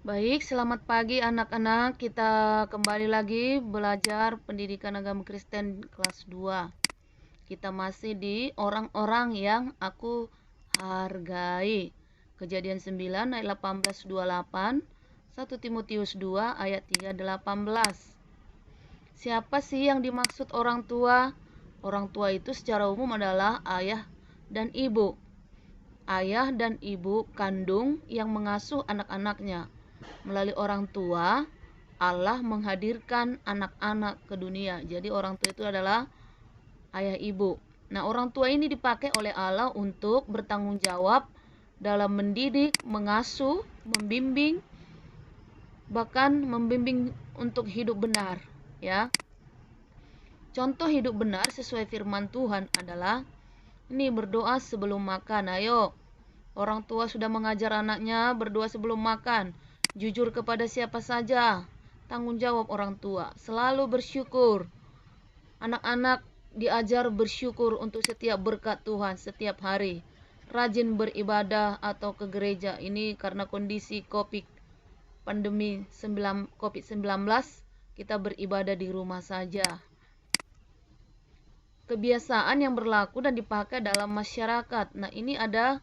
Baik, selamat pagi anak-anak. Kita kembali lagi belajar pendidikan agama Kristen kelas 2. Kita masih di orang-orang yang aku hargai. Kejadian 9 ayat 18-28, 1 Timotius 2 ayat 3-18. Siapa sih yang dimaksud orang tua? Orang tua itu secara umum adalah ayah dan ibu. Ayah dan ibu kandung yang mengasuh anak-anaknya. Melalui orang tua, Allah menghadirkan anak-anak ke dunia. Jadi orang tua itu adalah ayah ibu. Nah, orang tua ini dipakai oleh Allah untuk bertanggung jawab dalam mendidik, mengasuh, membimbing, bahkan membimbing untuk hidup benar, ya. Contoh hidup benar sesuai firman Tuhan adalah ini berdoa sebelum makan. Ayo, orang tua sudah mengajar anaknya berdoa sebelum makan. Jujur kepada siapa saja. Tanggung jawab orang tua. Selalu bersyukur. Anak-anak diajar bersyukur untuk setiap berkat Tuhan setiap hari. Rajin beribadah atau ke gereja. Ini karena kondisi pandemi COVID-19, kita beribadah di rumah saja. Kebiasaan yang berlaku dan dipakai dalam masyarakat. Nah, ini ada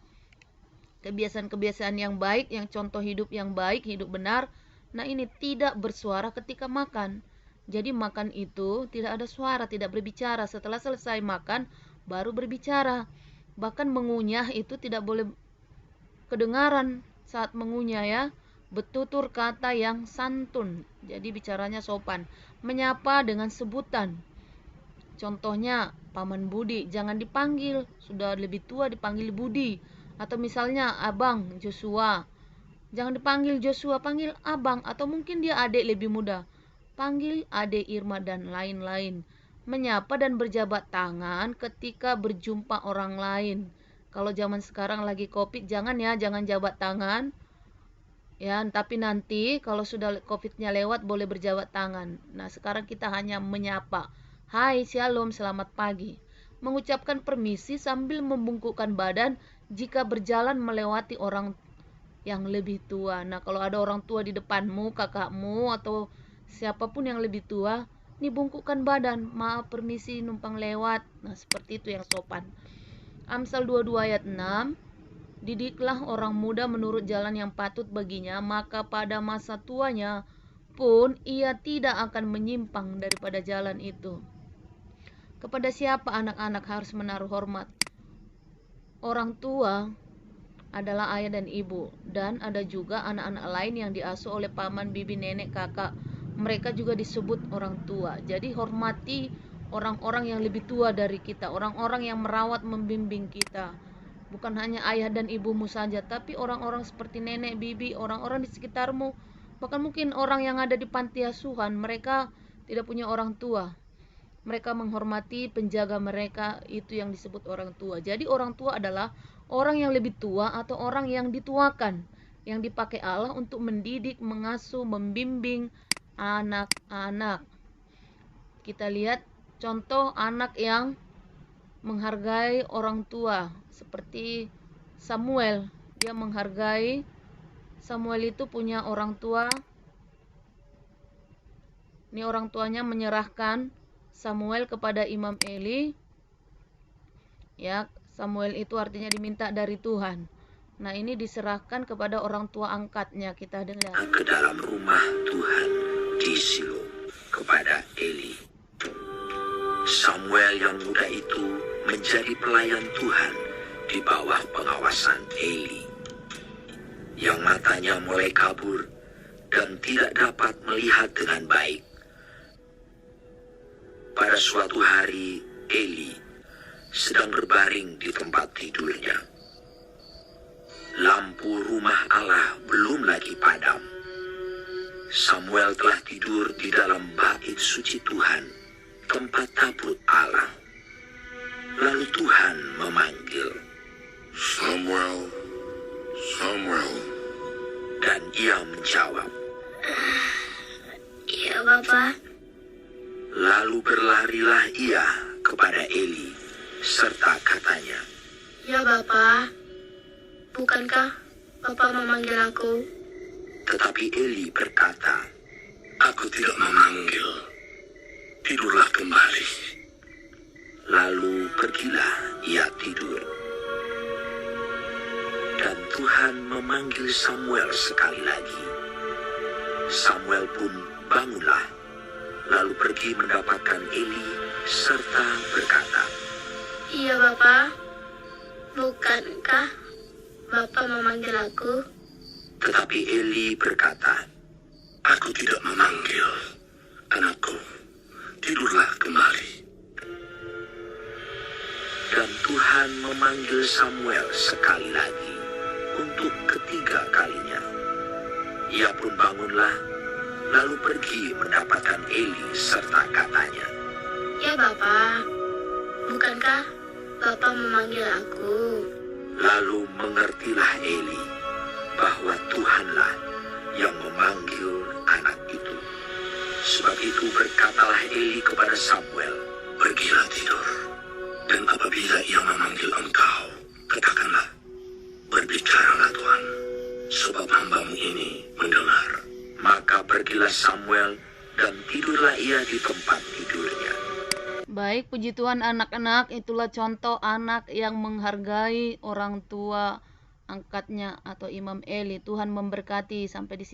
kebiasaan-kebiasaan yang baik, yang contoh hidup yang baik, hidup benar. Nah, ini tidak bersuara ketika makan. Jadi makan itu tidak ada suara, tidak berbicara. Setelah selesai makan, baru berbicara. Bahkan mengunyah itu tidak boleh kedengaran saat mengunyah, ya. Bertutur kata yang santun. Jadi bicaranya sopan. Menyapa dengan sebutan. Contohnya, Paman Budi, jangan dipanggil, sudah lebih tua dipanggil Budi. Atau misalnya Abang Joshua, jangan dipanggil Joshua, panggil Abang. Atau mungkin dia adik lebih muda, panggil adik Irma, dan lain-lain. Menyapa dan berjabat tangan ketika berjumpa orang lain. Kalau zaman sekarang lagi COVID, jangan jabat tangan. Ya, tapi nanti kalau sudah COVID-nya lewat boleh berjabat tangan. Nah, sekarang kita hanya menyapa. Hai, shalom, selamat pagi. Mengucapkan permisi sambil membungkukkan badan jika berjalan melewati orang yang lebih tua. Nah, kalau ada orang tua di depanmu, kakakmu, atau siapapun yang lebih tua, ini bungkukkan badan. Maaf, permisi, numpang lewat. Nah, seperti itu yang sopan. Amsal 22 ayat 6. Didiklah orang muda menurut jalan yang patut baginya, maka pada masa tuanya pun ia tidak akan menyimpang daripada jalan itu. Kepada siapa anak-anak harus menaruh hormat? Orang tua adalah ayah dan ibu, dan ada juga anak-anak lain yang diasuh oleh paman, bibi, nenek, kakak. Mereka juga disebut orang tua. Jadi hormati orang-orang yang lebih tua dari kita, orang-orang yang merawat, membimbing kita. Bukan hanya ayah dan ibumu saja, tapi orang-orang seperti nenek, bibi, orang-orang di sekitarmu. Bahkan mungkin orang yang ada di panti asuhan, mereka tidak punya orang tua. Mereka menghormati penjaga mereka, itu yang disebut orang tua. Jadi orang tua adalah orang yang lebih tua atau orang yang dituakan, yang dipakai Allah untuk mendidik, mengasuh, membimbing anak-anak. Kita lihat contoh anak yang menghargai orang tua, seperti Samuel. Dia menghargai, Samuel itu punya orang tua. Ini orang tuanya menyerahkan Samuel kepada Imam Eli. Ya, Samuel itu artinya diminta dari Tuhan. Nah, ini diserahkan kepada orang tua angkatnya. Kita dengar. Ke dalam rumah Tuhan di Silo kepada Eli. Samuel yang muda itu menjadi pelayan Tuhan di bawah pengawasan Eli, yang matanya mulai kabur dan tidak dapat melihat dengan baik. Pada suatu hari, Eli sedang berbaring di tempat tidurnya. Lampu rumah Allah belum lagi padam. Samuel telah tidur di dalam bait suci Tuhan, tempat tabut Allah. Lalu Tuhan memanggil, "Samuel, Samuel." Dan ia menjawab, "Iya, Bapa." Lalu berlarilah ia kepada Eli, serta katanya, "Ya, Bapa. Bukankah Bapa memanggil aku?" Tetapi Eli berkata, Aku tidak memanggil. Tidurlah kembali. lalu pergilah ia tidur. Dan Tuhan memanggil Samuel sekali lagi. Samuel pun bangunlah, lalu pergi mendapatkan Eli serta berkata, Iya, Bapa. Bukankah Bapa memanggil aku? Tetapi Eli berkata, Aku tidak memanggil. Anakku, tidurlah kembali. dan Tuhan memanggil Samuel sekali lagi untuk ketiga kalinya. Ia pun bangunlah, lalu pergi mendapatkan Eli serta katanya, Ya, Bapa. Bukankah Bapa memanggil aku? lalu mengertilah Eli bahwa Tuhanlah yang memanggil anak itu. Sebab itu berkatalah Eli kepada Samuel, Pergilah tidur. Dan apabila ia memanggil engkau, katakanlah, Berbicaralah Tuhan, sebab hamba-Mu ini mendengar. maka pergilah Samuel dan tidurlah ia di tempat tidurnya. Baik, puji Tuhan anak-anak, itulah contoh anak yang menghargai orang tua angkatnya atau Imam Eli. Tuhan memberkati sampai di sini.